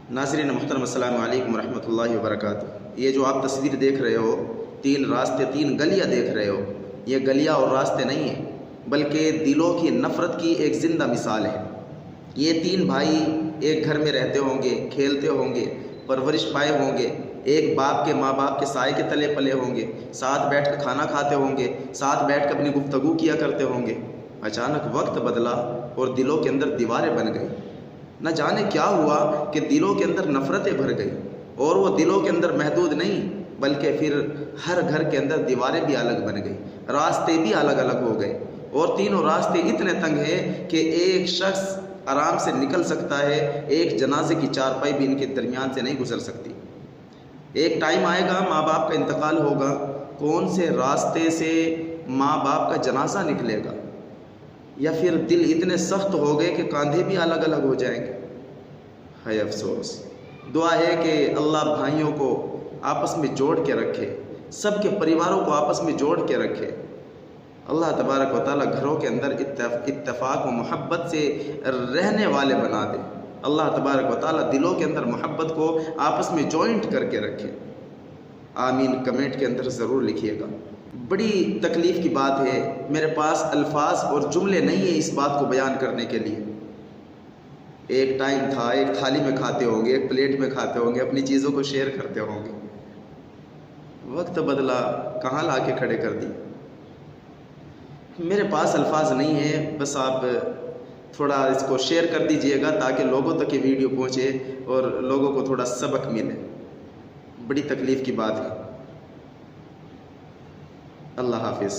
नाज़रीन मुहतरम अस्सलामु अलैकुम रहमतुल्लाहि व बरकातुहू। ये जो आप तस्वीर देख रहे हो, 3 रास्ते 3 गलियाँ देख रहे हो, ये गलियाँ और रास्ते नहीं हैं बल्कि दिलों की नफ़रत की एक ज़िंदा मिसाल है। ये 3 भाई एक घर में रहते होंगे, खेलते होंगे, परवरिश पाए होंगे, एक बाप के माँ बाप के साए के तले पले होंगे, साथ बैठ कर खाना खाते होंगे, साथ बैठ कर अपनी गुफ्तगू किया करते होंगे। अचानक वक्त बदला और दिलों के अंदर दीवारें बन गई। न जाने क्या हुआ कि दिलों के अंदर नफ़रतें भर गई, और वो दिलों के अंदर महदूद नहीं बल्कि फिर हर घर के अंदर दीवारें भी अलग बन गई, रास्ते भी अलग अलग हो गए, और तीनों रास्ते इतने तंग हैं कि एक शख्स आराम से निकल सकता है, एक जनाजे की चारपाई भी इनके दरमियान से नहीं गुजर सकती। एक टाइम आएगा, माँ बाप का इंतकाल होगा, कौन से रास्ते से माँ बाप का जनाजा निकलेगा, या फिर दिल इतने सख्त हो गए कि कांधे भी अलग अलग हो जाएंगे। है अफसोस। दुआ है कि अल्लाह भाइयों को आपस में जोड़ के रखे, सबके परिवारों को आपस में जोड़ के रखे। अल्लाह तबारक व तआला घरों के अंदर इत्तेफाक व मोहब्बत से रहने वाले बना दे। अल्लाह तबारक व तआला दिलों के अंदर मोहब्बत को आपस में जॉइंट करके रखे। आमीन कमेंट के अंदर ज़रूर लिखिएगा। बड़ी तकलीफ़ की बात है, मेरे पास अल्फाज और जुमले नहीं है इस बात को बयान करने के लिए। एक टाइम था, एक थाली में खाते होंगे, एक प्लेट में खाते होंगे, अपनी चीज़ों को शेयर करते होंगे। वक्त बदला, कहाँ ला के खड़े कर दी। मेरे पास अल्फाज नहीं है, बस आप थोड़ा इसको शेयर कर दीजिएगा ताकि लोगों तक ये वीडियो पहुँचे और लोगों को थोड़ा सबक मिले। बड़ी तकलीफ़ की बात है। अल्लाह हाफिज़।